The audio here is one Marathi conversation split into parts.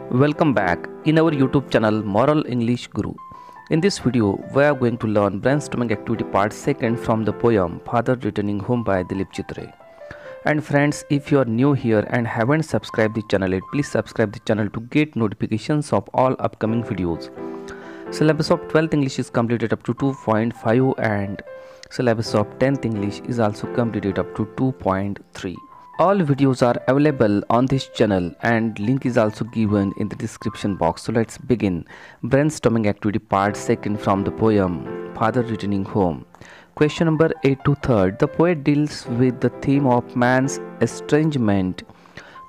Welcome back in our YouTube channel Moral English Guru. In this video, we are going to learn brainstorming activity part 2nd from the poem Father Returning Home by Dilip Chitre. And friends, if you are new here and haven't subscribed the channel yet, please subscribe the channel to get notifications of all upcoming videos. Syllabus of 12th English is completed up to 2.5 and syllabus of 10th English is also completed up to 2.3. All videos are available on this channel and link is also given in the description box. So let's begin brainstorming activity part 2nd from the poem Father Returning Home. Question number 8 to 3rd. The poet deals with the theme of man's estrangement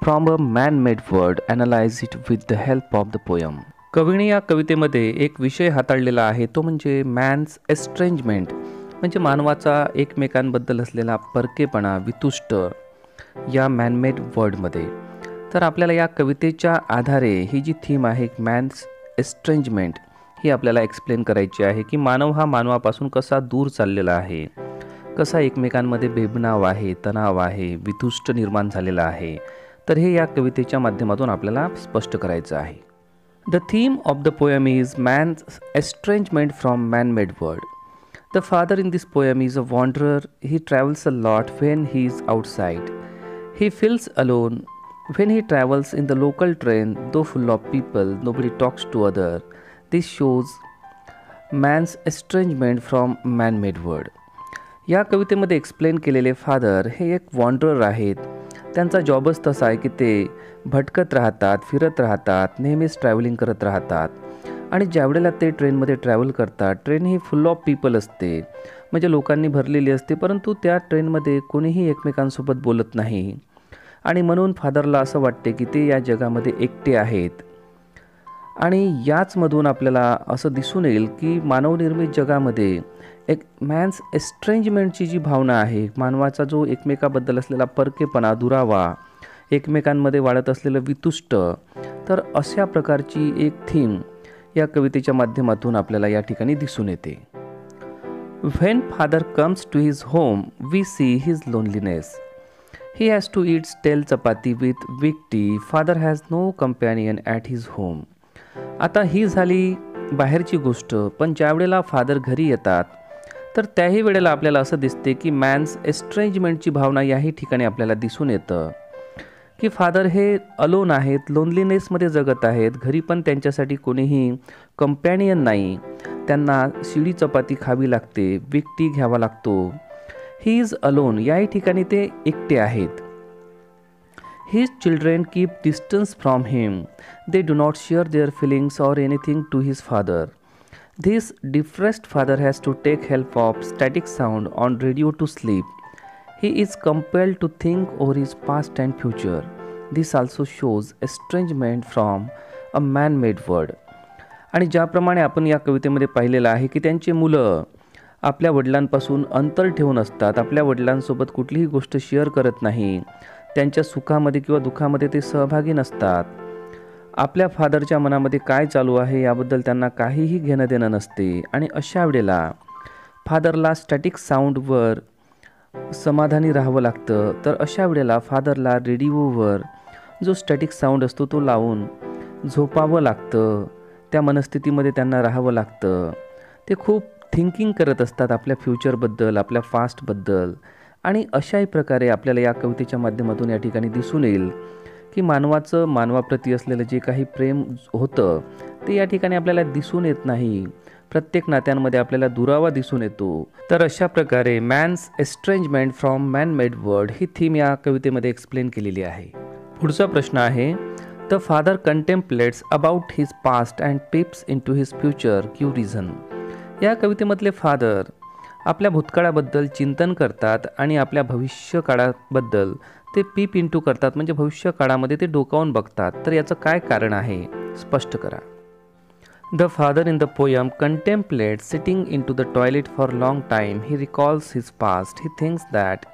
from a man-made world. Analyze it with the help of the poem. कवीने या कवितेमध्ये एक विषय हाताळलेला आहे तो म्हणजे मॅन्स एस्ट्रेंजमेंट म्हणजे मानवाचा एकमेकांबद्दल असलेला परकेपणा वितुष्ट या मॅनमेड वर्ल्डमध्ये. तर आपल्याला या कवितेच्या आधारे ही जी थीम आहे मॅन्स एस्ट्रेंजमेंट ही आपल्याला एक्सप्लेन करायची आहे की मानव हा मानवापासून कसा दूर चाललेला आहे, कसा एकमेकांमध्ये बेबनाव आहे, तणाव आहे, वितुष्ट निर्माण झालेला आहे. तर हे या कवितेच्या माध्यमातून आपल्याला स्पष्ट करायचं आहे. The theme of the poem is man's estrangement from man-made world. The father in this poem is a wanderer. He travels a lot when he is outside. He feels alone when he travels in the local train, though full of people, nobody talks to other. This shows man's estrangement from man-made world. या कवितेमध्ये एक्सप्लेन केलेले फादर हे एक वॉन्डरर आहेत. त्यांचा जॉबच तसा आहे की ते भटकत राहतात, फिरत राहतात, नेहमीच ट्रॅव्हलिंग करत राहतात. आणि ज्यावेळेला ते ट्रेनमध्ये ट्रॅव्हल करतात, train he full of people असते, म्हणजे लोकांनी भरलेली असते, परंतु त्या ट्रेनमध्ये कोणीही एकमेकांसोबत बोलत नाही. आणि म्हणून फादरला असं वाटते की ते या जगामध्ये एकटे आहेत. आणि याचमधून आपल्याला असं दिसून येईल की मानवनिर्मित जगामध्ये एक मॅन्स एस्ट्रेंजमेंटची जी भावना आहे, मानवाचा जो एकमेकाबद्दल असलेला परकेपणा, दुरावा, एकमेकांमध्ये वाढत असलेलं वितुष्ट, तर अशा प्रकारची एक थीम या कवितेच्या माध्यमातून आपल्याला या ठिकाणी दिसून येते. When father comes to his home, we see his loneliness. He has to eat stale chapati with weak tea. Father has no companion at his home. आता ही झाली बाहेरची गोष्ट, पण ज्यावेळेला फादर घरी येतात तर त्याही वेळेला आपल्याला असं दिसते की मॅन्स एस्ट्रेंजमेंटची भावना याही ठिकाणी आपल्याला दिसून येतं की फादर हे अलोन आहेत, लोनलीनेसमध्ये जगत आहेत. घरी पण त्यांच्यासाठी कोणीही कंपॅनियन नाही. त्यांना शिळी चपाती खावी लागते, वीक टी घ्यावा लागतो. ही इज अलोन, याही ठिकाणी ते एकटे आहेत. His children keep distance from him. They do not share their feelings or anything to his father. This depressed father has to take help of static sound on radio to sleep. He is compelled to think over his past and future. This also shows estrangement from a man-made world. आणि ज्याप्रमाणे आपण या कवितेमध्ये पाहिलेलं आहे की त्यांची मुलं आपल्या वडिलांपासून अंतर ठेवून असतात, आपल्या वडिलांसोबत कुठलीही गोष्ट शेअर करत नाही, त्यांच्या सुखामध्ये किंवा दुःखामध्ये ते सहभागी नसतात. आपल्या फादरच्या मनामध्ये काय चालू आहे याबद्दल त्यांना काहीही घेणं देणं नसते. आणि अशा वेळेला फादरला स्टॅटिक साऊंडवर समाधानी राहावं लागतं. तर अशा वेळेला फादरला रेडिओवर जो स्टॅटिक साऊंड असतो तो लावून झोपावं लागतं. त्या मनस्थितीमध्ये त्यांना राहावं लागतं. ते खूप थिंकिंग करत असतात आपल्या फ्युचरबद्दल, आपल्या पास्टबद्दल. आणि अशाही प्रकारे आपल्याला या कवितेच्या माध्यमातून या ठिकाणी दिसून येईल की मानवाचं मानवाप्रती असलेलं जे काही प्रेम होतं ते या ठिकाणी आपल्याला दिसून येत नाही. प्रत्येक नात्यांमध्ये आपल्याला दुरावा दिसून येतो. तर अशा प्रकारे man's estrangement from man made world ही थीम या कवितेमध्ये एक्सप्लेन केलेली आहे. पुढचा प्रश्न आहे, the father contemplates about his past and peeps into his future, give reason. या कवितेमधले फादर आपल्या भूतकाळाबद्दल चिंतन करतात आणि आपल्या भविष्यकाळाबद्दल ते पीप इंटू करतात, म्हणजे भविष्यकाळामध्ये ते डोकावून बघतात. तर याचं काय कारण आहे स्पष्ट करा. The father in the poem contemplate sitting into the toilet for long time. He recalls his past. He thinks that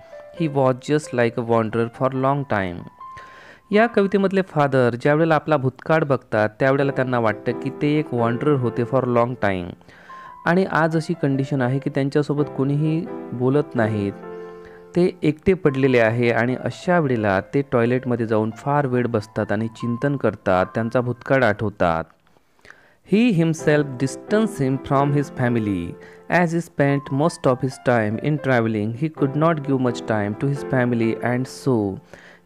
he was just like a wanderer for long time. या कवितेमधले फादर ज्यावेळेला आपला भूतकाळ बघतात त्यावेळेला त्यांना वाटतं की ते एक वॉन्डरर होते फॉर लॉंग टाईम. आणि आज अशी कंडिशन आहे की त्यांच्यासोबत कोणीही बोलत नाहीत, ते एकटे पडलेले आहे आणि अशा वेळेला ते टॉयलेटमध्ये जाऊन फार वेळ बसतात आणि चिंतन करतात, त्यांचा भूतकाळ आठवतात. He himself distanced him from his family. As he spent most of his time in traveling, he could not give much time to his family, and so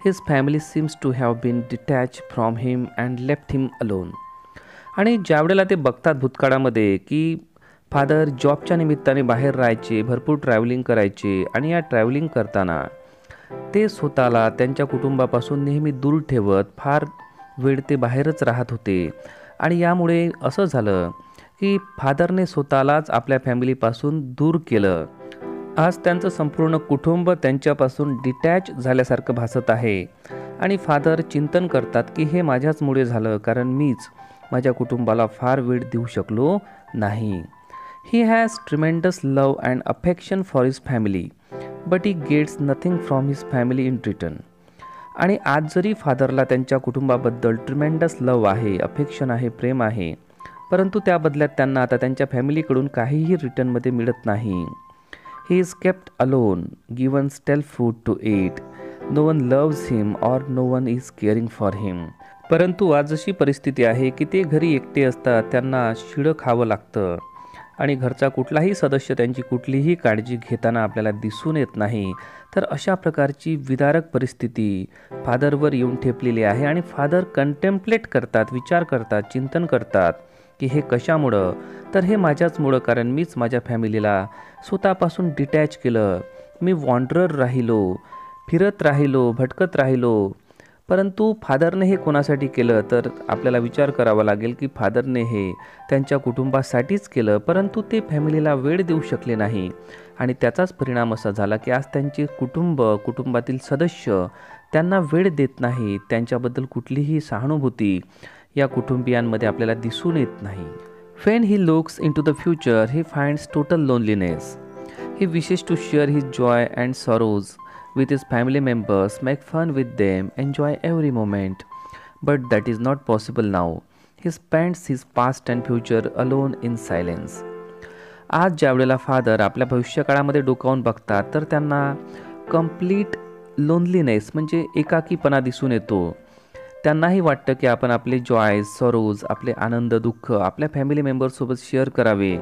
his family seems to have been detached from him and left him alone. आणि ज्यावेळेला ते बघतात भूतकाळामध्ये की फादर जॉबच्या निमित्ताने बाहेर राहायचे, भरपूर ट्रॅव्हलिंग करायचे आणि या ट्रॅव्हलिंग करताना ते स्वतःला त्यांच्या कुटुंबापासून नेहमी दूर ठेवत फार वेळ ते बाहेरच राहत होते. आणि यामुळे असं झालं की फादरने स्वतःलाच आपल्या फॅमिलीपासून दूर केलं. आज त्यांचं संपूर्ण कुटुंब त्यांच्यापासून डिटॅच झाल्यासारखं भासत आहे आणि फादर चिंतन करतात की हे माझ्याचमुळे झालं, कारण मीच माझ्या कुटुंबाला फार वेळ देऊ शकलो नाही. He has tremendous love and affection for his family, but he gets nothing from his family in return. आणि आज जरी फादरला त्यांच्या कुटुंबाबद्दल ट्रिमेंडस लव आहे, अफेक्शन आहे, प्रेम आहे, परंतु त्या बदल्यात त्यांना आता त्यांच्या फॅमिलीकडून काहीही रिटर्नमध्ये मिळत नाही. He is kept alone, given stale food to eat, no one loves him or no one is caring for him. परंतु आज अशी परिस्थिती आहे की ते घरी एकटे असतात, त्यांना शिळं खावं लागतं आणि घरचा कुठलाही सदस्य त्यांची कुठलीही काळजी घेताना आपल्याला दिसून येत नाही. तर अशा प्रकारची विदारक परिस्थिती फादरवर येऊन ठेपलेली आहे आणि फादर कंटेम्प्लेट करतात, विचार करतात, चिंतन करतात की हे कशामुळं, तर हे माझ्याचमुळं, कारण मीच माझ्या फॅमिलीला स्वतःपासून डिटॅच केलं. मी वॉन्डरर राहिलो, फिरत राहिलो, भटकत राहिलो. परंतु फादरने हे कोणासाठी केलं, तर आपल्याला विचार करावा लागेल की फादरने हे त्यांच्या कुटुंबासाठीच केलं, परंतु ते फॅमिलीला वेळ देऊ शकले नाही आणि त्याचाच परिणाम असा झाला की आज त्यांचे कुटुंबातील सदस्य त्यांना वेळ देत नाहीत, त्यांच्याबद्दल कुठलीही सहानुभूती या कुटुंबियांमध्ये आपल्याला दिसून येत नाही. When he looks into the future, he finds total loneliness. He wishes to share his joy and sorrows with his family members, make fun with them, enjoy every moment. But that is not possible now. He spends his past and future alone in silence. आज ज्यावेळेला फादर आपल्या भविष्यकाळामध्ये डोकावून बघतात तर त्यांना कंप्लीट लोनलीनेस म्हणजे एकाकीपणा दिसून येतो. त्यांनाही वाटतं की आपण आपले जॉयज, सरोज, आपले आनंद, दुःख आपल्या फॅमिली मेंबर्ससोबत शेअर करावे,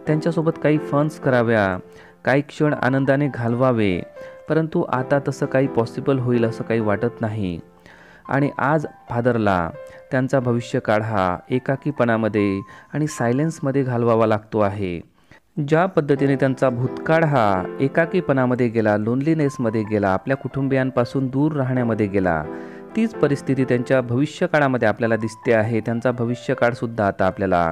त्यांच्यासोबत काही फन्स कराव्या, काही क्षण आनंदाने घालवावे, परंतु आता तसं काही पॉसिबल होईल असं काही वाटत नाही. आणि आज फादरला त्यांचा भविष्यकाळ हा एकाकीपणामध्ये आणि सायलेन्समध्ये घालवावा लागतो आहे. ज्या पद्धतीने त्यांचा भूतकाळ हा एकाकीपणामध्ये गेला, लोनलीनेसमध्ये गेला, आपल्या कुटुंबियांपासून दूर राहण्यामध्ये गेला, तीच परिस्थिती त्यांच्या भविष्यकाळामध्ये आपल्याला दिसते आहे. त्यांचा भविष्यकाळसुद्धा आता आपल्याला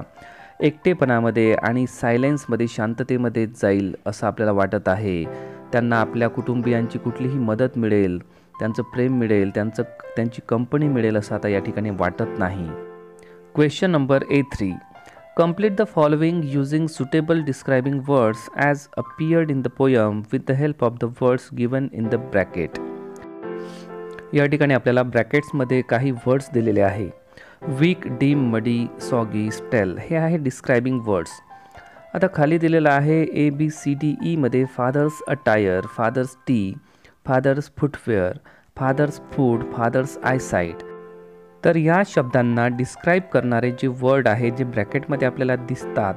एकटेपणामध्ये आणि सायलेन्समध्ये, शांततेमध्ये जाईल असं आपल्याला वाटत आहे. त्यांना आपल्या कुटुंबियांची कुठलीही मदत मिळेल, त्यांचं प्रेम मिळेल, त्यांची कंपनी मिळेल असं आता या ठिकाणी वाटत नाही. Question number A3. Complete the following using suitable describing words as appeared in the poem with the help of the words given in the bracket. या ठिकाणी आपल्याला ब्रॅकेट्समध्ये काही वर्ड्स दिलेले आहे. वीक, डीम, मडी, सॉगी, स्टेल हे आहे डिस्क्रायबिंग वर्ड्स. आता खाली दिलेलं आहे ABCDE मध्ये father's attire, father's tea, father's footwear, father's food, father's eyesight. तर या शब्दांना डिस्क्राईब करणारे जे वर्ड आहे जे ब्रॅकेटमध्ये आपल्याला दिसतात,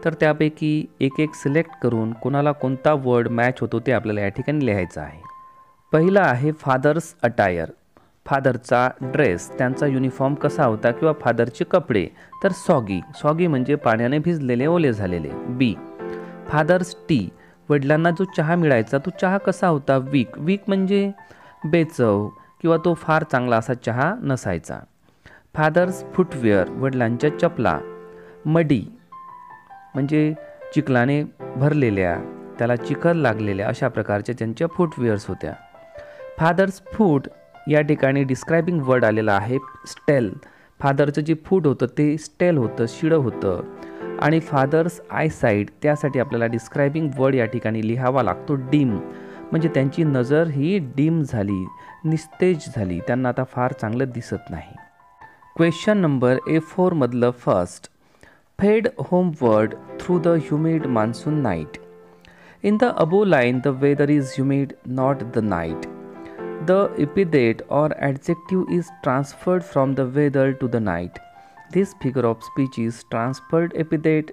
तर त्यापैकी एक एक सिलेक्ट करून कोणाला कोणता वर्ड मॅच होतो ते आपल्याला या ठिकाणी लिहायचं आहे. पहिला आहे फादर्स अटायर, फादरचा ड्रेस, त्यांचा युनिफॉर्म कसा होता किंवा फादरचे कपडे. तर सॉगी म्हणजे पाण्याने भिजलेले, ओले झालेले. बी. फादर्स टी, वडिलांना जो चहा मिळायचा तो चहा कसा होता. वीक म्हणजे बेचव किंवा तो फार चांगला असा चहा नसायचा. फादर्स फुटवेअर, वडिलांच्या चपला. मडी म्हणजे चिखलाने भरलेल्या, त्याला चिखल लागलेल्या अशा प्रकारच्या त्यांच्या फुटवेअर्स होत्या. फादर्स फूड, या ठिकाणी डिस्क्रायबिंग वर्ड आलेला आहे स्टेल. फादरचं जे फूड होतं ते स्टेल होतं, शिळं होतं. आणि फादर्स आयसाईट, त्यासाठी आपल्याला डिस्क्रायबिंग वर्ड या ठिकाणी लिहावा लागतो डीम, म्हणजे त्यांची नजर ही डीम झाली, निस्तेज झाली, त्यांना आता फार चांगलं दिसत नाही. क्वेश्चन नंबर A4 मधलं फर्स्ट. फेड homeward through the humid monsoon night. In the above line, the weather is humid, not the night. The epithet or adjective is transferred from the weather to the night. This figure of speech is transferred epithet.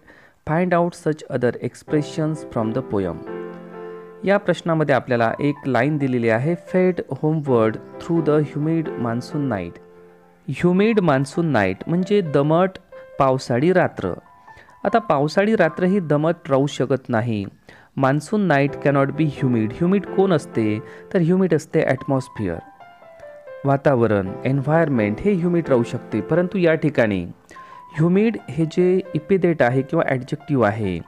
Find out such other expressions from the poem. या प्रश्नामध्ये आपल्याला एक लाईन दिलेली आहे, फेड homeward through the humid monsoon night. Humid monsoon night म्हणजे दमट पावसाळी रात्र. आता पावसाळी रात्र ही दमट राहू शकत नाही. Monsoon night cannot be humid. Humid कोण असते तर ह्युमिड असते ॲटमॉस्फिअर, वातावरण, एन्व्हायरमेंट हे ह्युमिड राहू शकते. परंतु या ठिकाणी ह्युमिड हे जे इपिदेट आहे किंवा ॲडजेक्टिव्ह आहे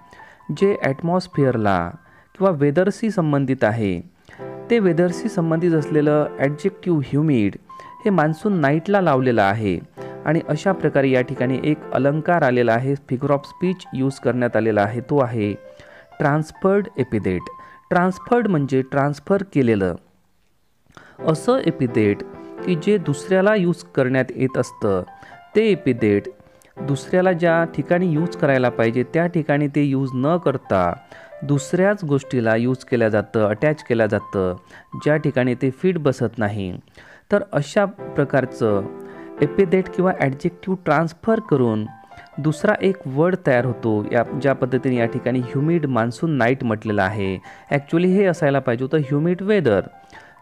जे ॲटमॉस्फिअरला किंवा वेदरशी संबंधित आहे, ते वेदरशी संबंधित असलेलं ॲडजेक्टिव्ह ह्युमिड हे मान्सून नाईटला लावलेलं आहे. आणि अशा प्रकारे या ठिकाणी एक अलंकार आलेला आहे, फिगर ऑफ स्पीच यूज करण्यात आलेला आहे, तो आहे ट्रान्सफर्ड एपिदेट. ट्रान्सफर्ड म्हणजे ट्रान्सफर केलेलं असं एपिदेट की जे दुसऱ्याला यूज करण्यात येत असतं. ते एपिदेट दुसऱ्याला ज्या ठिकाणी यूज करायला पाहिजे त्या ठिकाणी ते यूज न करता दुसऱ्याच गोष्टीला यूज केलं जातं, अटॅच केलं जातं, ज्या ठिकाणी ते फिट बसत नाही. तर अशा प्रकारचं एपिदेट किंवा ॲडजेक्टिव्ह ट्रान्सफर करून दुसरा एक वर्ड तयार होतो. ज्या पद्धतीने या ठिकाणी ह्युमिड मान्सून नाईट म्हटलेलं आहे. ॲक्च्युली हे असायला पाहिजे होतं ह्युमिड वेदर.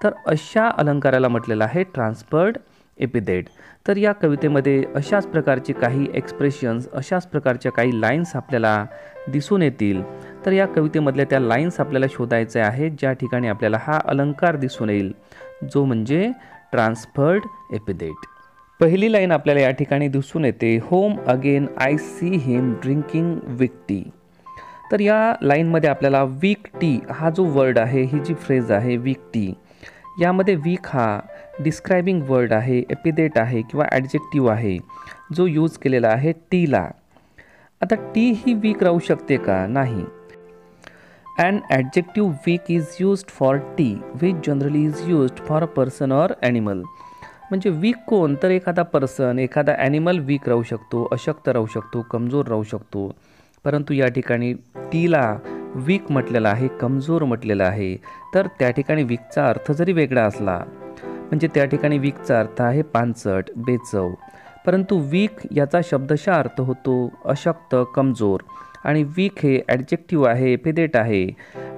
तर अशा अलंकाराला म्हटलेलं आहे ट्रान्सफर्ड एपिदेट. तर या कवितेमध्ये अशाच प्रकारचे काही एक्सप्रेशन्स, अशाच प्रकारच्या काही लाईन्स आपल्याला दिसून येतील. तर या कवितेमधल्या त्या लाईन्स आपल्याला शोधायच्या आहेत ज्या ठिकाणी आपल्याला हा अलंकार दिसून येईल, जो म्हणजे ट्रान्सफर्ड एपिदेट. पहिली लाईन आपल्याला या ठिकाणी दिसून येते, home again I see him drinking weak tea. तर या लाईनमध्ये आपल्याला वीक टी हा जो वर्ड आहे, ही जी फ्रेज आहे वीक टी, यामध्ये वीक हा डिस्क्रायबिंग वर्ड आहे, एपिदेट आहे किंवा ॲडजेक्टिव्ह आहे, जो यूज केलेला आहे टीला. आता टी ही वीक राहू शकते का? नाही. An adjective weak is used for tea, which generally is used for a person or animal. म्हणजे वीक कोण तर एखादा पर्सन, एखादा ॲनिमल वीक राहू शकतो, अशक्त राहू शकतो, कमजोर राहू शकतो. परंतु या ठिकाणी टीला वीक म्हटलेलं आहे, कमजोर म्हटलेलं आहे. तर त्या ठिकाणी वीकचा अर्थ जरी वेगळा असला, म्हणजे त्या ठिकाणी वीकचा अर्थ आहे पानसट, बेचव, परंतु वीक याचा शब्दशः अर्थ होतो अशक्त, कमजोर. आणि वीक हे ॲडजेक्टिव्ह आहे, एपिदेट आहे.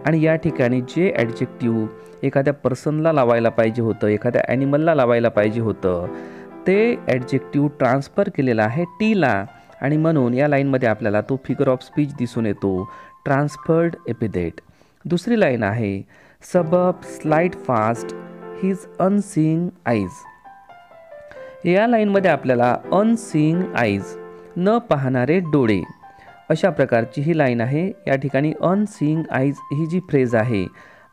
आणि या ठिकाणी जे ॲडजेक्टिव्ह एखाद्या पर्सनला लावायला पाहिजे होतं, एखाद्या ॲनिमलला लावायला पाहिजे होतं, ते ॲडजेक्टिव्ह ट्रान्सफर केलेलं आहे टीला. आणि म्हणून या लाईनमध्ये आपल्याला तो फिगर ऑफ स्पीच दिसून येतो, ट्रान्सफर्ड एपिदेट. दुसरी लाईन आहे, सबब slide fast his unseeing eyes. या लाईनमध्ये आपल्याला अनसीइंग आईज, न पाहणारे डोळे, अशा प्रकारची ही लाईन आहे. या ठिकाणी अनसीइंग आईज ही जी फ्रेज आहे,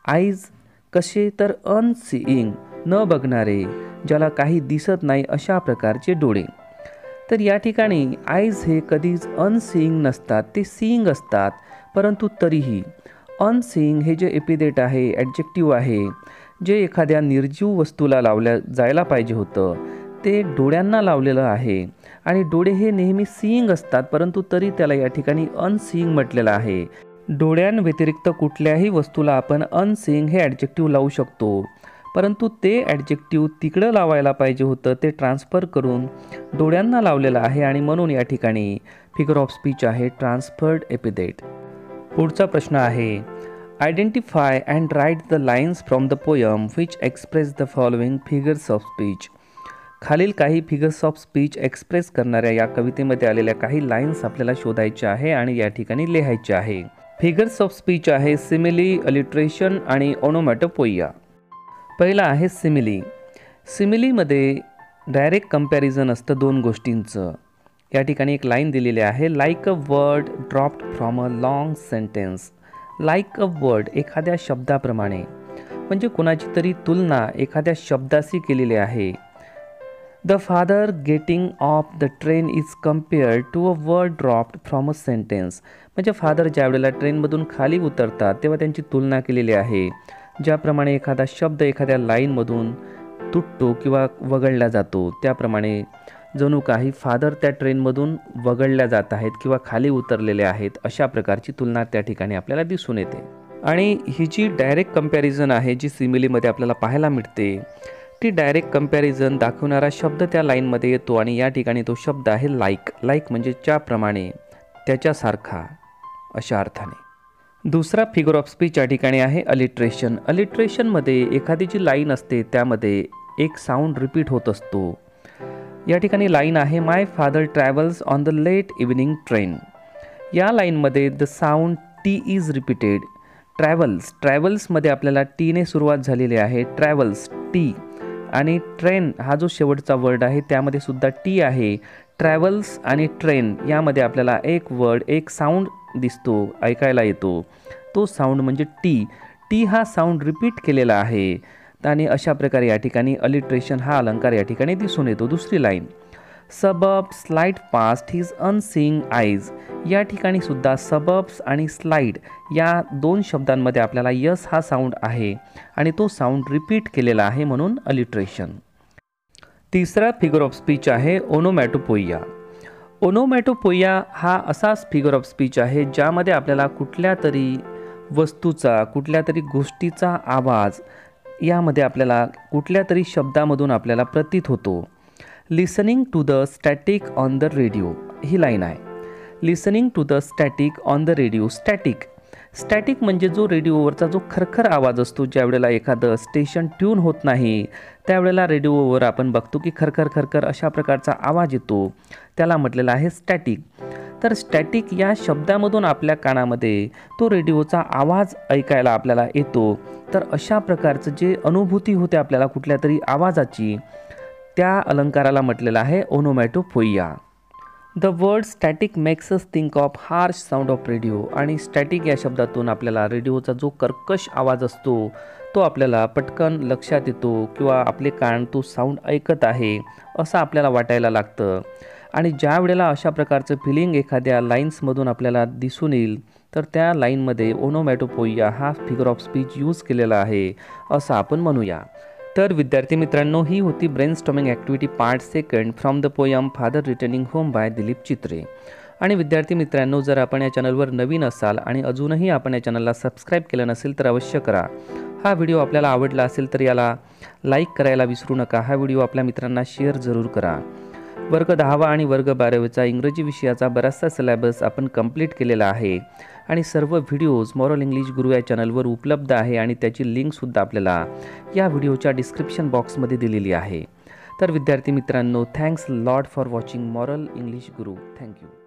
आईज कसे तर अनसीइंग, न बघणारे, ज्याला काही दिसत नाही अशा प्रकारचे डोळे. तर या ठिकाणी आईज हे कधीच अनसीइंग नसतात, ते सीइंग असतात. परंतु तरीही अनसीइंग हे जे एपिदेट आहे, ॲडजेक्टिव्ह आहे, जे एखाद्या निर्जीव वस्तूला लावल्या जायला पाहिजे होतं, ते डोळ्यांना लावलेलं आहे. आणि डोळे हे नेहमी सीइंग असतात, परंतु तरी त्याला या ठिकाणी अनसीइंग म्हटलेलं आहे. डोळ्यांव्यतिरिक्त कुठल्याही वस्तूला आपण अनसीइंग हे ॲडजेक्टिव्ह लावू शकतो, परंतु ते ॲडजेक्टिव्ह तिकडं लावायला पाहिजे होतं, ते ट्रान्सफर करून डोळ्यांना लावलेलं आहे. आणि म्हणून या ठिकाणी फिगर ऑफ स्पीच आहे ट्रान्सफर्ड एपिदेट. पुढचा प्रश्न आहे, identify and write the lines from the poem which express the following figures of speech. खालील काही फिगर्स ऑफ स्पीच एक्सप्रेस करणाऱ्या या कवितेमध्ये आलेल्या काही लाईन्स आपल्याला शोधायच्या आहे आणि या ठिकाणी लिहायच्या आहे. फिगर्स ऑफ स्पीच आहे सिमिली, अलिट्रेशन आणि ओनोमॅटोपोइया. पहिला आहे सिमिली. सिमिलीमध्ये डायरेक्ट कंपॅरिझन असतं दोन गोष्टींचं. या ठिकाणी एक लाईन दिलेली आहे, like a word dropped from a long sentence. Like a word एखाद्या शब्दाप्रमाणे, म्हणजे कोणाची तरी तुलना एखाद्या शब्दाशी केलेली आहे. The father getting off the train is compared to a word dropped from a sentence. म्हणजे फादर ज्या वेळेला ट्रेनमधून खाली उतरतात तेव्हा त्यांची तुलना केलेली आहे. ज्याप्रमाणे एखादा शब्द एखाद्या लाईनमधून तुटतो किंवा वगळला जातो, त्याप्रमाणे जणू काही फादर त्या ट्रेनमधून वगळल्या जात आहेत किंवा खाली उतरलेले आहेत, अशा प्रकारची तुलना त्या ठिकाणी आपल्याला दिसून येते. आणि ही जी डायरेक्ट कंपॅरिझन आहे जी सिमिलीमध्ये आपल्याला पाहायला मिळते ती डायरेक्ट कंपॅरिझन दाखवणारा शब्द त्या लाईनमध्ये येतो आणि या ठिकाणी तो शब्द आहे लाईक. लाईक म्हणजे ज्याप्रमाणे, त्याच्यासारखा अशा अर्थाने. दुसरा फिगर ऑफ स्पीच या ठिकाणी आहे अलिट्रेशन. अलिट्रेशनमध्ये एखादी जी लाईन असते त्यामध्ये एक साऊंड रिपीट होत असतो. या ठिकाणी लाईन आहे my father travels on the late evening train. या लाईनमध्ये the sound T is repeated. Travels, ट्रॅव्हल्समध्ये आपल्याला टीने सुरुवात झालेली आहे. ट्रॅव्हल्स टी आणि ट्रेन हा जो शेवटचा वर्ड आहे त्यामध्ये सुद्धा टी आहे. ट्रॅव्हल्स आणि ट्रेन यामध्ये आपल्याला एक वर्ड, एक साऊंड दिसतो, ऐकायला येतो. तो साऊंड म्हणजे टी. टी हा साऊंड रिपीट केलेला आहे आणि अशा प्रकारे या ठिकाणी अलिट्रेशन हा अलंकार या ठिकाणी दिसून येतो. दुसरी लाईन सबब slide past his unseeing eyes. या ठिकाणी सुद्धा सबब्स आणि स्लाइड या दोन शब्दांमध्ये आपल्याला यस हा साऊंड आहे आणि तो साऊंड रिपीट केलेला आहे म्हणून अलिट्रेशन. तिसरा फिगर ऑफ स्पीच आहे ओनोमॅटोपोइया. ओनोमॅटोपोइया हा असाच फिगर ऑफ स्पीच आहे ज्यामध्ये आपल्याला कुठल्या तरी वस्तूचा, कुठल्या तरी गोष्टीचा आवाज यामध्ये आपल्याला कुठल्या तरी शब्दामधून आपल्याला प्रतीत होतो. Listening to the static on the radio ही लाईन आहे. Listening to the static on the radio. Static, static म्हणजे जो रेडिओवरचा जो खरखर आवाज असतो. ज्या वेळेला एखादं स्टेशन ट्यून होत नाही त्यावेळेला रेडिओवर आपण बघतो की खरखर खरखर अशा प्रकारचा आवाज येतो, त्याला म्हटलेला आहे स्टॅटिक. तर स्टॅटिक या शब्दामधून आपल्या कानामध्ये तो रेडिओचा आवाज ऐकायला आपल्याला येतो. तर अशा प्रकारचं जे अनुभूती होते आपल्याला कुठल्या तरी आवाजाची, त्या अलंकाराला म्हटलेलं आहे onomatopoeia. The word static makes us think of harsh sound of radio. आणि स्टॅटिक या शब्दातून आपल्याला रेडिओचा जो कर्कश आवाज असतो तो आपल्याला पटकन लक्षात येतो किंवा आपले कान तो साऊंड ऐकत आहे असं आपल्याला वाटायला लागतं. आणि ज्या वेळेला अशा प्रकारचं फिलिंग एखाद्या लाईन्समधून आपल्याला दिसून येईल तर त्या लाईनमध्ये ओनोमॅटोपोइया हा फिगर ऑफ स्पीच यूज केलेला आहे असं आपण म्हणूया. तर विद्यार्थी मित्रांनो, ही होती brainstorming activity part 2 from the poem father returning home by Dilip Chitre. आणि विद्यार्थी मित्रांनो, जर आपण या चॅनलवर नवीन असाल आणि अजूनही आपण या चॅनलला सबस्क्राईब केलं नसेल तर अवश्य करा. हा व्हिडिओ आपल्याला आवडला असेल तर याला लाईक करायला विसरू नका. हा व्हिडिओ आपल्या मित्रांना शेअर जरूर करा. वर्ग 10वा आणि वर्ग 12वीचा इंग्रजी विषयाचा बराचसा सिलेबस आपण कंप्लीट केलेला आहे आणि सर्व व्हिडिओज मॉरल इंग्लिश गुरु या चॅनलवर उपलब्ध आहे आणि त्याची लिंकसुद्धा आपल्याला या व्हिडिओच्या डिस्क्रिप्शन बॉक्समध्ये दिलेली आहे. तर विद्यार्थी मित्रांनो, thanks lot for watching moral English Guru. Thank you.